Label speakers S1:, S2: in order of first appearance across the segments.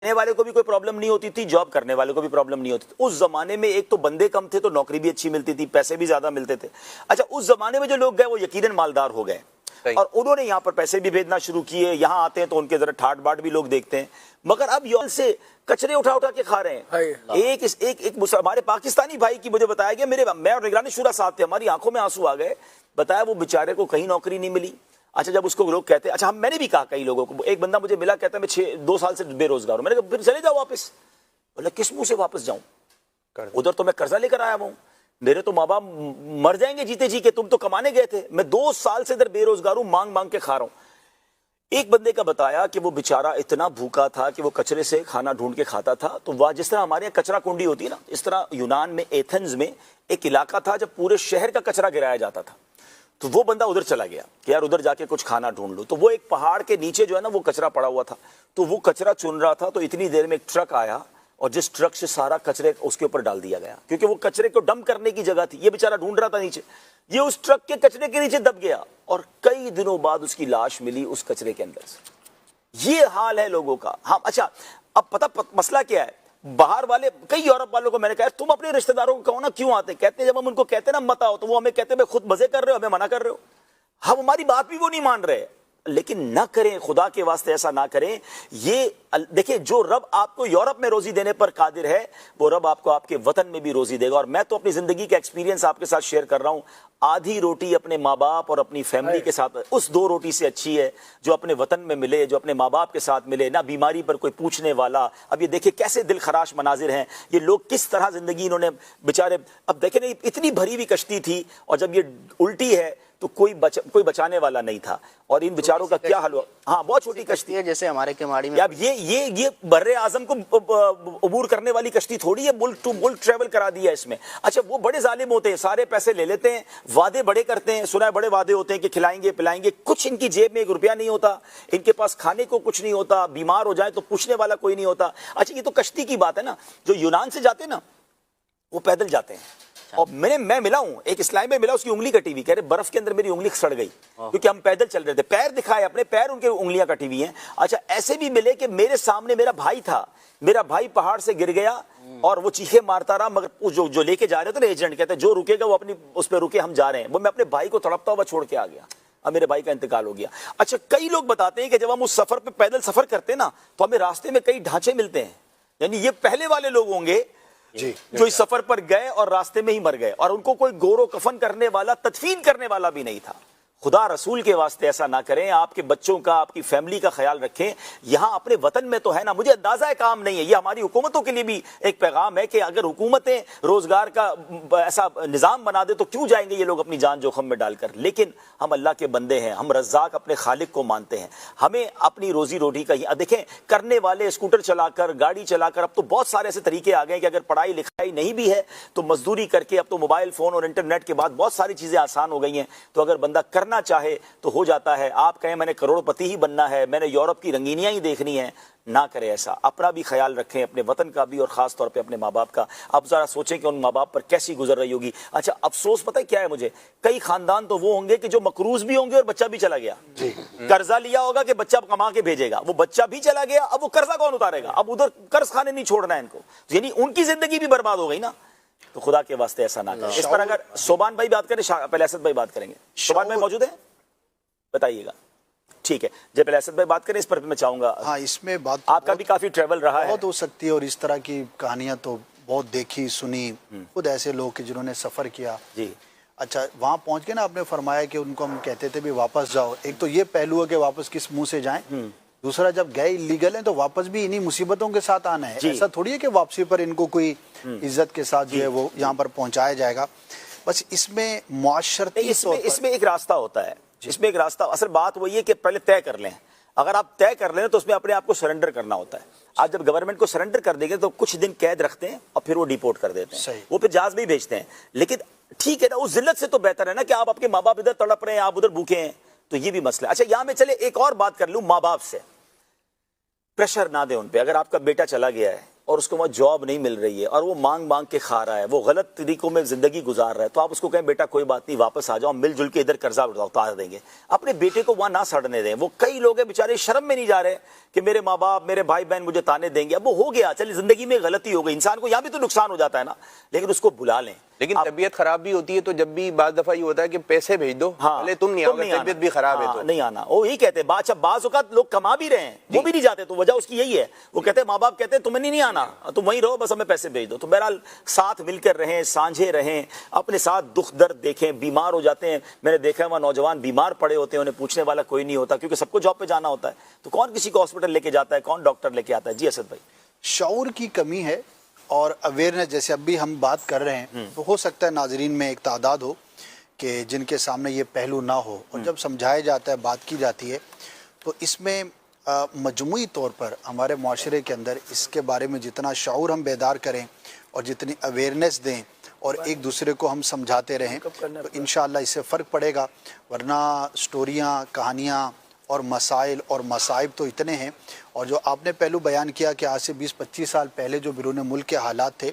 S1: کمانے والے کو بھی کوئی پرابلم نہیں ہوتی تھی, جاب کرنے والے کو بھی پرابلم نہیں ہوتی تھی. اس زمانے میں ایک تو بندے کم تھے تو نوکری بھی اچھی ملتی تھی, پیسے بھی زیادہ ملتے تھے. اچھا اس زمانے میں جو لوگ گئے وہ یقیناً مالدار ہو گئے اور انہوں نے یہاں پر پیسے بھی بھیجنا شروع کیے, یہاں آتے ہیں تو ان کے ذرا ٹھاٹ باٹ بھی لوگ دیکھتے ہیں. مگر اب یورپ سے کچرے اٹھا اٹھا کے کھا رہے ہیں. ایک ہمارے پاکستانی بھائی کی مجھے بتایا گیا, میں اور نگران شورا ساتھ تھے, ہماری آنکھوں میں آنسو آ گئے. بتایا وہ بیچارے کو کہیں نوکری نہیں ملی. اچھا جب اس کو لوگ کہتے ہیں, اچھا میں نے بھی کہا کئی لوگوں کو, ایک بندہ مجھے ملا کہتا ہے میں 2 سال سے بے روزگار ہوں. میں نے کہا پھر چلے جاؤ واپس. بولے کس منہ سے واپس جاؤں, ادھر تو میں قرضہ لے کر آیا ہوں, میرے تو ماں باپ مر جائیں گے جیتے جی کے, تم تو کمانے گئے تھے, میں 2 سال سے ادھر بے روزگار ہوں, مانگ مانگ کے کھا رہا ہوں. ایک بندے کا بتایا کہ وہ بیچارہ اتنا بھوکا تھا کہ وہ کچرے سے کھانا ڈھونڈ کے کھاتا تھا. تو وہ جس طرح ہمارے یہاں کچرا کنڈی ہوتی ہے نا, اس طرح یونان میں ایتھنز میں ایک علاقہ تھا جب پورے شہر کا کچرا گرایا جاتا تھا. تو وہ بندہ ادھر چلا گیا کہ یار ادھر جا کے کچھ کھانا ڈھونڈ لو. تو وہ ایک پہاڑ کے نیچے جو ہے نا وہ کچرا پڑا ہوا تھا, تو وہ کچرا چن رہا تھا. تو اتنی دیر میں ایک ٹرک آیا اور جس ٹرک سے سارا کچرے اس کے اوپر ڈال دیا گیا, کیونکہ وہ کچرے کو ڈمپ کرنے کی جگہ تھی. یہ بیچارہ ڈھونڈ رہا تھا نیچے, یہ اس ٹرک کے کچرے کے نیچے دب گیا اور کئی دنوں بعد اس کی لاش ملی اس کچرے کے اندر سے. یہ حال ہے لوگوں کا. ہاں اچھا اب پتہ مسئلہ کیا ہے, باہر والے کئی یورپ والوں کو میں نے کہا تم اپنے رشتہ داروں کو کہو نا کیوں آتے, کہتے ہیں جب ہم ان کو کہتے ہیں نا مت آؤ تو وہ ہمیں کہتے ہیں خود مزے کر رہے ہو, ہمیں منع کر رہے ہو. ہم ہماری بات بھی وہ نہیں مان رہے. لیکن نہ کریں, خدا کے واسطے ایسا نہ کریں. یہ دیکھیں جو رب آپ کو یورپ میں روزی دینے پر قادر ہے وہ رب آپ کو آپ کے وطن میں بھی روزی دے گا. اور میں تو اپنی زندگی کا ایکسپیرینس آپ کے ساتھ شیئر کر رہا ہوں. آدھی روٹی اپنے ماں باپ اور اپنی فیملی کے ساتھ اس 2 روٹی سے اچھی ہے جو اپنے وطن میں ملے, جو اپنے ماں باپ کے ساتھ ملے. نہ بیماری پر کوئی پوچھنے والا. اب یہ دیکھیں کیسے دل خراش مناظر ہیں, یہ لوگ کس طرح زندگی انہوں نے بیچارے. اب دیکھیں نا اتنی بھری ہوئی کشتی تھی اور جب یہ الٹی ہے تو کوئی بچانے والا نہیں تھا. اور ان بیچاروں کا کیا حال ہوا. ہاں بہت چھوٹی کشتی ہے جیسے ہمارے کماڑی میں. اب یہ بر اعظم کو عبور کرنے والی کشتی تھوڑی ہے, ملک ٹو ملک ٹریول کرا دیا اس میں. اچھا وہ بڑے ظالم ہوتے ہیں, سارے پیسے لے لیتے ہیں, وعدے بڑے کرتے ہیں, سنا ہے بڑے وعدے ہوتے ہیں کہ کھلائیں گے پلائیں گے, کچھ ان کی جیب میں 1 روپیہ نہیں ہوتا, ان کے پاس کھانے کو کچھ نہیں ہوتا, بیمار ہو جائیں تو پوچھنے والا کوئی نہیں ہوتا. اچھا یہ تو کشتی کی بات ہے نا, جو یونان سے جاتے ہیں نا وہ پیدل جاتے ہیں. اور میں ملا ہوں ایک اسلامی میں ملا, اس کی انگلی کٹی ہوئی, کہہ رہے برف کے اندر میری انگلی سڑ گئی کیونکہ ہم پیدل چل رہے تھے. پیر دکھائے اپنے, پیر ان کے انگلیاں کٹی ہوئی ہیں. اچھا ایسے بھی ملے کہ میرے سامنے میرا بھائی تھا, میرا بھائی پہاڑ سے گر گیا اور وہ چیخے مارتا رہا, مگر جو لے کے جا رہے تھے نا ایجنٹ کہتے جو رکے گا وہ اپنی اس پہ رکے, ہم جا رہے ہیں. وہ میں اپنے بھائی کو تڑپتا ہوا چھوڑ کے آ گیا. اب میرے بھائی کا انتقال ہو گیا. اچھا کئی لوگ بتاتے ہیں کہ جب ہم اس سفر پہ پیدل سفر کرتے ہیں نا تو ہمیں راستے میں کئی ڈھانچے ملتے ہیں. یعنی یہ پہلے والے لوگ ہوں گے جو اس سفر پر گئے اور راستے میں ہی مر گئے, اور ان کو کوئی گور و کفن کرنے والا, تدفین کرنے والا بھی نہیں تھا. خدا رسول کے واسطے ایسا نہ کریں. آپ کے بچوں کا, آپ کی فیملی کا خیال رکھیں. یہاں اپنے وطن میں تو ہے نا, مجھے اندازہ کام نہیں ہے, یہ ہماری حکومتوں کے لیے بھی ایک پیغام ہے کہ اگر حکومتیں روزگار کا ایسا نظام بنا دے تو کیوں جائیں گے یہ لوگ اپنی جان جوخم میں ڈال کر. لیکن ہم اللہ کے بندے ہیں, ہم رزاق اپنے خالق کو مانتے ہیں, ہمیں اپنی روزی روٹی کا دیکھیں کرنے والے اسکوٹر چلا کر, گاڑی چلا کر, اب تو بہت سارے ایسے طریقے آ گئے کہ اگر پڑھائی لکھائی نہیں بھی ہے تو مزدوری کر کے, اب تو موبائل فون اور انٹرنیٹ کے بعد بہت ساری چیزیں آسان ہو گئی ہیں, تو اگر بندہ کرنا چاہے تو ہو جاتا ہے. آپ کہیں میں نے کروڑ پتی ہی بننا ہے, میں نے یورپ کی رنگینیاں ہی دیکھنی ہیں, نہ کرے ایسا. اپنا بھی خیال رکھیں, اپنے وطن کا بھی, اور خاص طور پہ اپنے ماں باپ کا. اب ذرا سوچیں کہ ان ماں باپ پر کیسی گزر رہی ہوگی. اچھا افسوس پتہ ہے کیا ہے مجھے, کئی خاندان تو وہ ہوں گے کہ جو مقروض بھی ہوں گے اور بچہ بھی چلا گیا. قرضہ لیا ہوگا کہ بچہ کما کے بھیجے گا, وہ بچہ بھی چلا گیا, اب وہ قرضہ کون اتارے گا, اب ادھر قرض کھانے نہیں چھوڑنا ہے ان کو, یعنی ان کی زندگی بھی برباد ہو گئی نا. تو خدا کے واسطے ایسا نہ کریں. اس پر اگر صوبان بھائی بات کریں, پہلے اسد بھائی بات کریں گے. صوبان بھائی موجود ہیں, بتائیے گا. ٹھیک ہے جب پہلے اسد بھائی بات کریں اس پر میں چاہوں گا.
S2: ہاں اس میں بات
S1: آپ کا بھی کافی ٹریول رہا ہے,
S2: بہت ہو سکتی ہے, اور اس طرح کی کہانیاں تو بہت دیکھی سنی, خود ایسے لوگ کہ جنہوں نے سفر کیا.
S1: جی
S2: اچھا وہاں پہنچ کے نا آپ نے فرمایا کہ ان کو ہم کہتے تھے بھی واپس جاؤ. ایک تو یہ پہلو ہے کہ واپس کس منہ سے جائیں, دوسرا جب گئے لیگل ہیں تو واپس بھی انہی مصیبتوں کے ساتھ آنا ہے. ایسا تھوڑی ہے کہ واپسی پر ان کو کوئی عزت کے ساتھ جو ہے وہ یہاں پر پہنچایا جائے گا. بس اس میں معاشرتی
S1: اس میں ایک راستہ ہوتا ہے, اس میں ایک راستہ, اصل بات وہی ہے کہ پہلے طے کر لیں. اگر آپ طے کر لیں تو اس میں اپنے آپ کو سرنڈر کرنا ہوتا ہے. آپ جب گورنمنٹ کو سرنڈر کر دیں گے تو کچھ دن قید رکھتے ہیں اور پھر وہ ڈیپورٹ کر دیتے ہیں, وہ پھر جہاز بھی بھیجتے ہیں. لیکن ٹھیک ہے نا, اس ذلت سے تو بہتر ہے نا کہ آپ کے ماں باپ ادھر تڑپ رہے ہیں, آپ ادھر بھوکے ہیں, تو یہ بھی مسئلہ ہے. اچھا یہاں میں چلے ایک اور بات کر لوں, ماں باپ سے پریشر نہ دیں ان پہ. اگر آپ کا بیٹا چلا گیا ہے اور اس کو وہاں جاب نہیں مل رہی ہے اور وہ مانگ مانگ کے کھا رہا ہے, وہ غلط طریقوں میں زندگی گزار رہا ہے, تو آپ اس کو کہیں بیٹا کوئی بات نہیں واپس آ جاؤ, مل جل کے ادھر قرضہ اتار دیں گے. اپنے بیٹے کو وہاں نہ سڑنے دیں. وہ کئی لوگ ہیں بیچارے شرم میں نہیں جا رہے کہ میرے ماں باپ میرے بھائی بہن مجھے تانے دیں گے. اب وہ ہو گیا, چلیے زندگی میں غلطی ہو گئی, انسان کو یہاں بھی تو نقصان ہو جاتا ہے نا, لیکن اس کو بلا لیں.
S3: لیکن طبیعت خراب بھی ہوتی ہے تو جب بھی بعض دفعہ یہ ہوتا ہے کہ پیسے بھیج دو, پہلے تم نہیں آؤ, طبیعت بھی خراب ہے تو
S1: نہیں آنا. وہ یہی کہتے ہیں بعض اوقات لوگ کما بھی رہے ہیں وہ بھی نہیں جاتے, تو وجہ اس کی یہی ہے, وہ کہتے ہیں ماں باپ کہتے ہیں تمہیں نہیں آنا, تم وہیں رہو بس ہمیں پیسے بھیج دو. تو بہرحال ساتھ مل کر رہیں, سانجھے رہیں, اپنے ساتھ دکھ درد دیکھیں. بیمار ہو جاتے ہیں, میں نے دیکھا ہے وہاں نوجوان بیمار پڑے ہوتے ہیں, انہیں پوچھنے والا کوئی نہیں ہوتا کیونکہ سب کو جاب پہ جانا ہوتا ہے, تو کون کسی کو ہاسپٹل لے کے جاتا ہے, کون ڈاکٹر لے کے آتا ہے. جی اسد بھائی.
S2: شعور کی کمی ہے اور اویئرنیس, جیسے اب بھی ہم بات کر رہے ہیں تو ہو سکتا ہے ناظرین میں ایک تعداد ہو کہ جن کے سامنے یہ پہلو نہ ہو, اور جب سمجھایا جاتا ہے, بات کی جاتی ہے, تو اس میں مجموعی طور پر ہمارے معاشرے کے اندر اس کے بارے میں جتنا شعور ہم بیدار کریں اور جتنی اویئرنیس دیں اور ایک دوسرے کو ہم سمجھاتے رہیں تو انشاءاللہ اس سے فرق پڑے گا. ورنہ سٹوریاں, کہانیاں اور مسائل اور مصائب تو اتنے ہیں, اور جو آپ نے پہلو بیان کیا کہ آج سے 20-25 سال پہلے جو بیرون ملک کے حالات تھے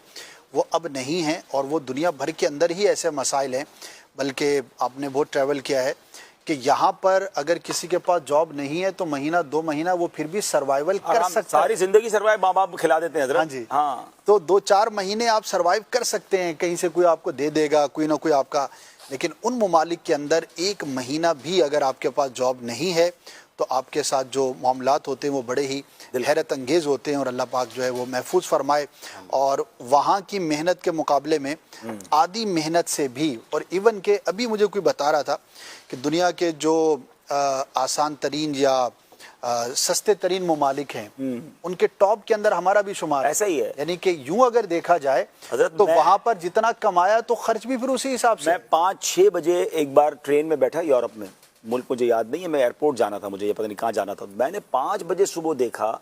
S2: وہ اب نہیں ہیں, اور وہ دنیا بھر کے اندر ہی ایسے مسائل ہیں. بلکہ آپ نے بہت ٹریول کیا ہے کہ یہاں پر اگر کسی کے پاس جاب نہیں ہے تو مہینہ 2 مہینہ وہ پھر بھی سروائیول کر سکتا ہے.
S1: ساری زندگی سروائیو ماں باپ کھلا دیتے ہیں حضرت.
S2: ہاں جی, تو 2-4 مہینے آپ سروائیو کر سکتے ہیں, کہیں سے کوئی آپ کو دے دے گا, کوئی نہ کوئی آپ کا. لیکن ان ممالک کے اندر 1 مہینہ بھی اگر آپ کے پاس جاب نہیں ہے تو آپ کے ساتھ جو معاملات ہوتے ہیں وہ بڑے ہی حیرت انگیز ہوتے ہیں, اور اللہ پاک جو ہے وہ محفوظ فرمائے. اور وہاں کی محنت کے مقابلے میں آدھی محنت سے بھی, اور ایون کہ ابھی مجھے کوئی بتا رہا تھا کہ دنیا کے جو آسان ترین یا سستے ترین ممالک ہیں ان کے ٹاپ کے اندر ہمارا بھی شمار ہے.
S1: ایسا ہی ہے,
S2: یعنی کہ یوں اگر دیکھا جائے تو وہاں پر جتنا کمایا تو خرچ بھی پھر اسی حساب سے.
S1: میں 5-6 بجے ایک بار ٹرین میں بیٹھا یورپ میں, ملک مجھے یاد نہیں ہے, میں ایئرپورٹ جانا تھا, مجھے یہ پتہ نہیں کہاں جانا تھا. میں نے 5 بجے صبح دیکھا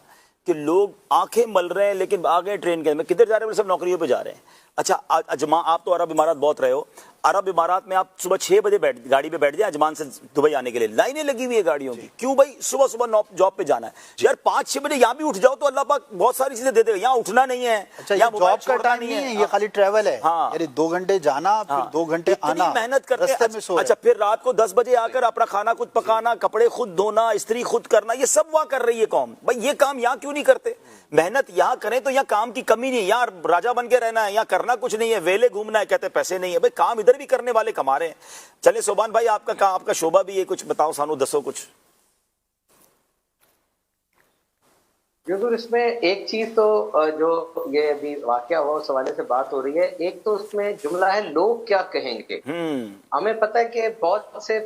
S1: کہ لوگ آنکھیں مل رہے ہیں لیکن آ گئے ٹرین کے اندر. کدھر جا رہے ہیں؟ سب نوکریوں پہ جا رہے ہیں. اچھا اجمان, آپ تو عرب امارات بہت رہے ہو, عرب امارات میں آپ صبح 6 بجے گاڑی پہ بیٹھ جائیں اجمان سے دبئی آنے کے لیے, لائنیں لگی ہوئی ہے گاڑیوں کی. کیوں بھائی؟ صبح جاب پہ جانا ہے یار. 5-6 بجے یہاں بھی اٹھ جاؤ تو اللہ پاک بہت ساری چیزیں دے دے گا. یہاں اٹھنا نہیں ہے,
S2: اچھا یہ جاب کا ٹائم نہیں ہے, یہ خالی ٹریول ہے. یعنی 2 گھنٹے جانا پھر 2 گھنٹے آنا,
S1: محنت کرتے ہیں. اچھا پھر رات کو 10 بجے آ کر اپنا کھانا خود پکانا, کپڑے خود دھونا, استری خود کرنا, یہ سب وہاں کر رہی ہے قوم. بھائی یہ کام یہاں کیوں نہیں کرتے؟ محنت یہاں کریں تو یہاں کام کی کمی نہیں ہے. یہاں راجا بن کے رہنا ہے, یہاں کرنا کچھ نہیں ہے, ویلے گھومنا ہے, کہتے پیسے نہیں ہے. بھائی کام ادھر بھی کرنے والے کما رہے ہیں. چلے صوبان بھائی آپ کا شعبہ بھی ہے, کچھ بتاؤ سانو, دسو کچھ.
S4: حضور اس میں ایک چیز تو جو یہ ابھی واقعہ ہوا اس حوالے سے بات ہو رہی ہے, ایک تو اس میں جملہ ہے لوگ کیا کہیں گے. ہمیں پتہ ہے کہ بہت سے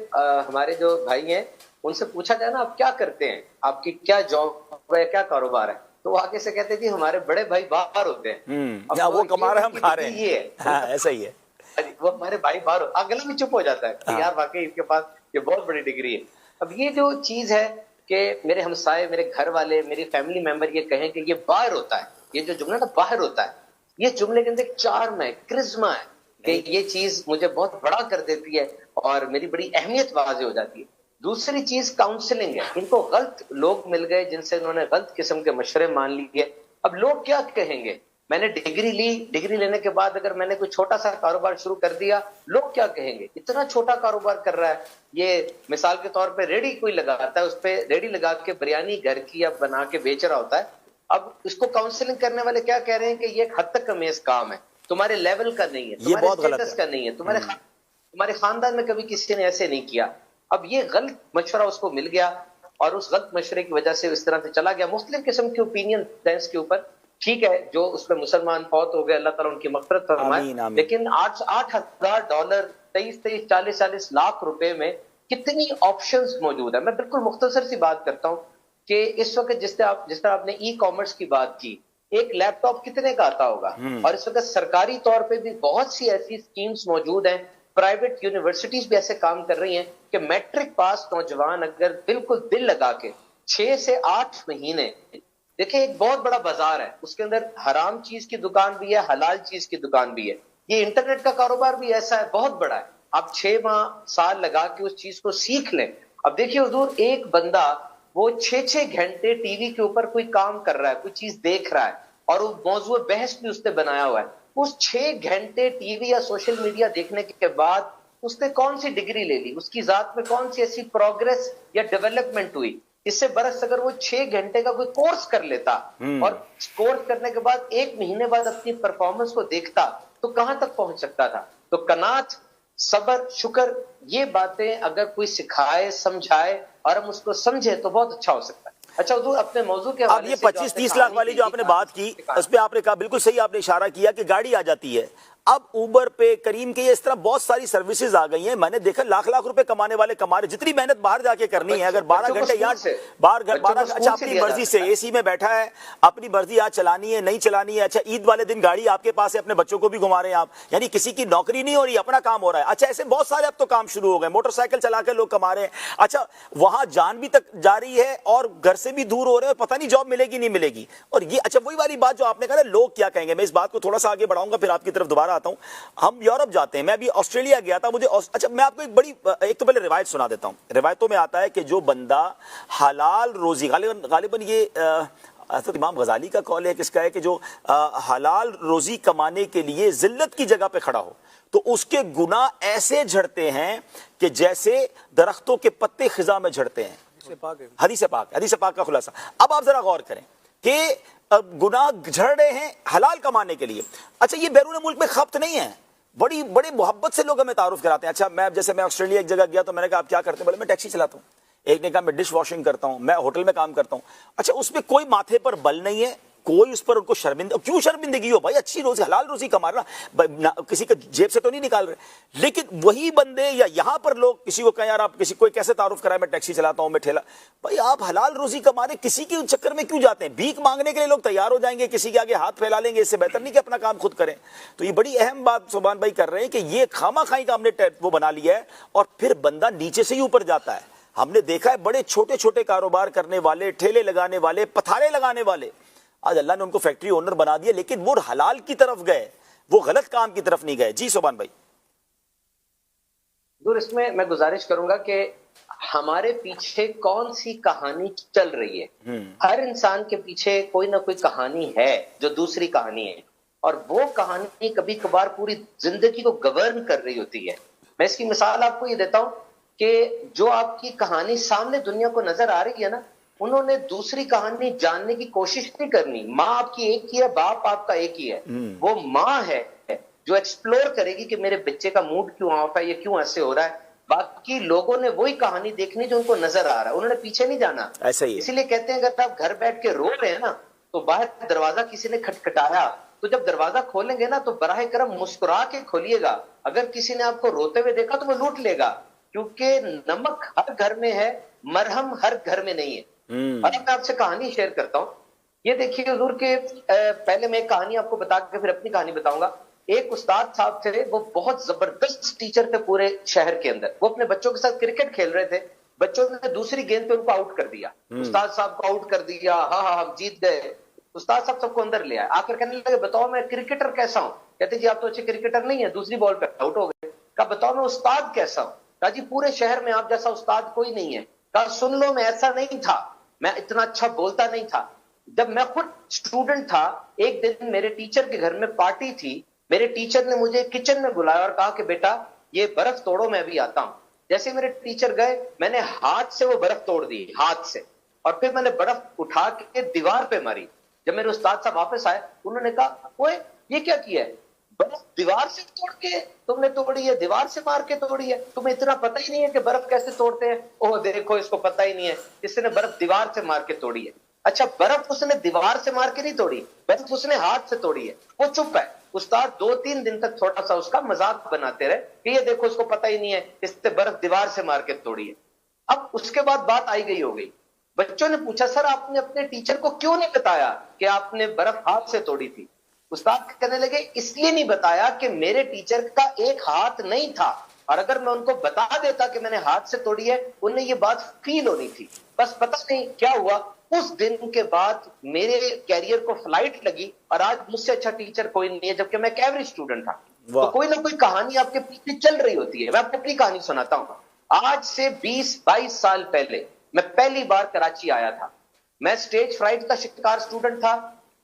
S4: ہمارے جو بھائی ہیں ان سے پوچھا جائے نا آپ کیا کرتے ہیں, آپ کی کیا جاب ہے, کیا کاروبار ہے, تو وہ آگے سے کہتے ہیں جی ہمارے بڑے بھائی باہر ہوتے ہیں,
S1: وہ کما رہے ہم کھا رہے ہیں.
S4: یہ
S1: ایسا ہی ہے,
S4: وہ ہمارے بھائی باہر, اگلا بھی چپ ہو جاتا ہے کہ یار واقعی اس کے پاس یہ بہت بڑی ڈگری ہے. اب یہ جو چیز ہے کہ میرے ہمسائے, میرے گھر والے, میری فیملی ممبر یہ کہیں کہ یہ باہر ہوتا ہے, یہ جو جملہ نا باہر ہوتا ہے, یہ جملے کے اندر ایک چارم ہے, کرزما ہے کہ یہ چیز مجھے بہت بڑا کر دیتی ہے اور میری بڑی اہمیت واضح ہو جاتی ہے. دوسری چیز کاؤنسلنگ ہے. ان کو غلط لوگ مل گئے جن سے انہوں نے غلط قسم کے مشورے مان لیے. اب لوگ کیا کہیں گے, میں نے ڈگری لی, ڈگری لینے کے بعد اگر میں نے کوئی چھوٹا سا کاروبار شروع کر دیا, لوگ کیا کہیں گے, اتنا چھوٹا کاروبار کر رہا ہے. یہ مثال کے طور پہ ریڑھی کوئی لگاتا ہے, اس پہ ریڑھی لگا کے بریانی گھر کی یا بنا کے بیچ رہا ہوتا ہے. اب اس کو کاؤنسلنگ کرنے والے کیا کہہ رہے ہیں کہ یہ ایک حد تک امیز کام ہے, تمہارے لیول کا نہیں ہے, تمہارے اسٹیٹس کا نہیں ہے, تمہارے خاندان میں کبھی کسی نے ایسے نہیں کیا. اب یہ غلط مشورہ اس کو مل گیا اور اس غلط مشورے کی وجہ سے اس طرح سے چلا گیا. مختلف قسم کے اوپینین سائنس کے اوپر, ٹھیک ہے, جو اس پہ مسلمان فوت ہو گئے, اللہ تعالیٰ ان کی مغفرت فرمائے. لیکن $8,000 23-40 لاکھ روپے میں کتنی آپشنز موجود ہیں. میں بالکل مختصر سی بات کرتا ہوں کہ اس وقت جس طرح آپ نے ای کامرس کی بات کی, ایک لیپ ٹاپ کتنے کا آتا ہوگا. اور اس وقت سرکاری طور پہ بھی بہت سی ایسی سکیمز موجود ہیں, پرائیویٹ یونیورسٹیز بھی ایسے کام کر رہی ہیں کہ میٹرک پاس نوجوان اگر بالکل دل لگا کے 6 سے 8 مہینے, دیکھیں ایک بہت بڑا بازار ہے, اس کے اندر حرام چیز کی دکان بھی ہے, حلال چیز کی دکان بھی ہے. یہ انٹرنیٹ کا کاروبار بھی ایسا ہے, بہت بڑا ہے. آپ 6 ماہ سال لگا کے اس چیز کو سیکھ لیں. اب دیکھیے حضور, ایک بندہ وہ 6 گھنٹے ٹی وی کے اوپر کوئی کام کر رہا ہے, کوئی چیز دیکھ رہا ہے, اور وہ موضوع بحث بھی اس نے بنایا ہوا ہے. اس 6 گھنٹے ٹی وی یا سوشل میڈیا دیکھنے کے بعد اس نے کون سی ڈگری لے لی, اس کی ذات میں کون سی ایسی پروگرس یا ڈیولپمنٹ ہوئی؟ اس سے برعکس اگر وہ 6 گھنٹے کا کوئی کورس کر لیتا اور کورس کرنے کے بعد 1 مہینے بعد اپنی پرفارمنس کو دیکھتا تو کہاں تک پہنچ سکتا تھا. تو قناعت, صبر, شکر, یہ باتیں اگر کوئی سکھائے, سمجھائے اور ہم اس کو سمجھے تو بہت اچھا ہو سکتا ہے. اچھا حضور, اپنے موضوع کے
S1: اب یہ 25-30 لاکھ والی جو آپ نے بات کی, اس پہ آپ نے کہا بالکل صحیح, آپ نے اشارہ کیا کہ گاڑی آ جاتی ہے. اب اوبر پہ, کریم کے, اس طرح بہت ساری سروسز آ گئی ہیں. میں نے دیکھا لاکھ روپے کمانے والے کما رہے, جتنی محنت باہر جا کے کرنی ہے, اگر 12 گھنٹے یہاں اچھا اپنی مرضی سے اے سی میں بیٹھا ہے, اپنی مرضی آج چلانی ہے نہیں چلانی ہے, اچھا عید والے دن گاڑی آپ کے پاس ہے, اپنے بچوں کو بھی گھما رہے ہیں آپ, یعنی کسی کی نوکری نہیں ہو رہی, اپنا کام ہو رہا ہے. اچھا ایسے بہت سارے اب تو کام شروع ہو گئے, موٹر سائیکل چلا کے لوگ کما رہے ہیں. اچھا وہاں جان بھی تک جا رہی ہے اور گھر سے بھی دور ہو رہے ہیں, پتہ نہیں جاب ملے گی نہیں ملے گی. اور یہ اچھا وہی والی بات جو آپ نے کہا لوگ کیا کہیں گے, میں اس بات کو تھوڑا سا آگے بڑھاؤں گا, پھر آپ کی طرف دوبارہ آتا ہوں. ہم یورپ جاتے ہیں, میں ابھی آسٹریلیا گیا تھا, مجھے اچھا میں آپ کو ایک تو پہلے روایت سنا دیتا ہوں. روایتوں میں آتا ہے کہ جو بندہ حلال روزی, غالباً یہ حضرت امام غزالی کا قول ہے, کس کا ہے, کہ جو حلال روزی کمانے کے لیے ذلت کی جگہ پہ کھڑا ہو تو اس کے گناہ ایسے جھڑتے ہیں کہ جیسے درختوں کے پتے خزاں میں جھڑتے ہیں. حدیث پاک کا خلاصہ. اب آپ ذرا غور کریں کہ گناہ جھڑ رہے ہیں حلال کمانے کے لیے. اچھا یہ بیرون ملک میں خبت نہیں ہے, بڑی محبت سے لوگ ہمیں تعارف کراتے ہیں. اچھا میں آسٹریلیا ایک جگہ گیا تو میں نے کہا آپ کیا کرتے ہیں, بولے میں ٹیکسی چلاتا ہوں. ایک نے کہا میں ڈش واشنگ کرتا ہوں, میں ہوٹل میں کام کرتا ہوں. اچھا اس پہ کوئی ماتھے پر بل نہیں ہے, کوئی اس پر ان کو شرمندہ, کیوں شرمندگی ہو بھائی, اچھی روزی حلال روزی کما رہا, کسی کے جیب سے تو نہیں نکال رہے. لیکن وہی بندے یا یہاں پر لوگ کسی کو کہیں یار آپ کسی کوئی کیسے تعارف کرائے, میں ٹیکسی چلاتا ہوں, میں ٹھیلا. بھائی آپ حلال روزی کما رہے, کسی کے چکر میں کیوں جاتے ہیں؟ بھیک مانگنے کے لیے لوگ تیار ہو جائیں گے, کسی کے آگے ہاتھ پھیلا لیں گے, اس سے بہتر نہیں کہ اپنا کام خود کریں. تو یہ بڑی اہم بات سبحان بھائی کر رہے ہیں کہ یہ خامہ خائی کا ہم نے وہ بنا لیا ہے, اور پھر بندہ نیچے سے ہی اوپر جاتا ہے. ہم نے دیکھا ہے بڑے چھوٹے چھوٹے کاروبار کرنے والے, ٹھیلے لگانے والے, پتھارے لگانے والے, آج اللہ نے ان کو فیکٹری اونر بنا دیا, لیکن وہ حلال کی طرف گئے, وہ غلط کام کی طرف نہیں گئے. جی سبحان بھائی.
S4: دور اس میں گزارش کروں گا کہ ہمارے پیچھے کون سی کہانی چل رہی ہے. ہر انسان کے پیچھے کوئی نہ کوئی کہانی ہے جو دوسری کہانی ہے, اور وہ کہانی کبھی کبھار پوری زندگی کو گورن کر رہی ہوتی ہے. میں اس کی مثال آپ کو یہ دیتا ہوں کہ جو آپ کی کہانی سامنے دنیا کو نظر آ رہی ہے نا, انہوں نے دوسری کہانی جاننے کی کوشش نہیں کرنی. ماں آپ کی ایک ہی ہے, باپ آپ کا ایک ہی ہے. وہ ماں ہے جو ایکسپلور کرے گی کہ میرے بچے کا موڈ کیوں آف ہے, یہ کیوں ایسے ہو رہا ہے. باقی لوگوں نے وہی کہانی دیکھنی جو ان کو نظر آ رہا ہے, انہوں نے پیچھے نہیں جانا. اسی لیے کہتے ہیں اگر آپ گھر بیٹھ کے رو رہے ہیں نا تو باہر دروازہ کسی نے کھٹکھٹایا تو جب دروازہ کھولیں گے نا تو براہ کرم مسکرا کے کھولیے گا. اگر کسی نے آپ کو روتے ہوئے دیکھا تو وہ لوٹ لے گا, کیونکہ نمک ہر گھر میں ہے, مرہم ہر گھر میں نہیں ہے. اور میں آپ سے کہانی شیئر کرتا ہوں. یہ دیکھیے حضور کے پہلے میں ایک کہانی آپ کو بتا کے پھر اپنی کہانی بتاؤں گا. ایک استاد صاحب تھے, وہ بہت زبردست ٹیچر تھے پورے شہر کے اندر. وہ اپنے بچوں کے ساتھ کرکٹ کھیل رہے تھے, بچوں نے دوسری گیند پہ ان کو آؤٹ کر دیا. استاد صاحب کو آؤٹ کر دیا, ہاں ہم جیت گئے. استاد صاحب سب کو اندر لے آئے, آ کر کہنے لگے بتاؤ میں کرکٹر کیسا ہوں. کہتے جی آپ تو اچھے کرکٹر نہیں ہیں, دوسری بال پہ آؤٹ ہو گئے. کہا بتاؤ میں استاد کیسا ہوں. کہا جی پورے شہر میں آپ جیسا استاد کوئی نہیں ہے. کہا سن لو میں ایسا نہیں تھا, میں اتنا اچھا بولتا نہیں تھا. جب میں خود اسٹوڈنٹ تھا, ایک دن میرے ٹیچر کے گھر میں پارٹی تھی. میرے ٹیچر نے مجھے کچن میں بلایا اور کہا کہ بیٹا یہ برف توڑو, میں ابھی آتا ہوں. جیسے میرے ٹیچر گئے, میں نے ہاتھ سے وہ برف توڑ دی, ہاتھ سے, اور پھر میں نے برف اٹھا کے دیوار پہ ماری. جب میرے استاد صاحب واپس آئے, انہوں نے کہا اوئے یہ کیا کیا ہے, برف دیوار سے توڑ کے تم نے توڑی ہے, دیوار سے مار کے توڑی ہے, تمہیں اتنا پتہ ہی نہیں ہے کہ برف کیسے توڑتے ہیں. اوہ دیکھو اس کو پتہ ہی نہیں ہے, اس نے برف دیوار سے مار کے توڑی ہے. اچھا برف اس نے دیوار سے مار کے نہیں توڑی, برف اس نے ہاتھ سے توڑی ہے. وہ چپ ہے. استاد 2-3 دن تک تھوڑا سا اس کا مذاق بناتے رہے کہ یہ دیکھو اس کو پتہ ہی نہیں ہے, اس نے برف دیوار سے مار کے توڑی ہے. اب اس کے بعد بات آئی گئی ہو گئی. بچوں نے پوچھا سر آپ نے اپنے ٹیچر کو کیوں نہیں بتایا کہ آپ نے برف ہاتھ سے توڑی تھی. استاد کہنے لگے اس لیے نہیں بتایا کہ میرے ٹیچر کا ایک ہاتھ نہیں تھا, اور اگر میں ان کو بتا دیتا کہ میں نے ہاتھ سے توڑی ہے, انہیں یہ بات فیل ہونی تھی. بس پتہ نہیں کیا ہوا, اس دن کے بعد میرے کیریئر کو فلائٹ لگی, اور آج مجھ سے اچھا ٹیچر کوئی نہیں ہے, جبکہ میں ایک ایوریج اسٹوڈنٹ تھا. تو کوئی نہ کوئی کہانی آپ کے پیچھے چل رہی ہوتی ہے. میں آپ کو اپنی کہانی سناتا ہوں. آج سے 20-22 سال پہلے میں پہلی بار کراچی آیا تھا. میں سٹیج فرائٹ کا شکار اسٹوڈنٹ تھا,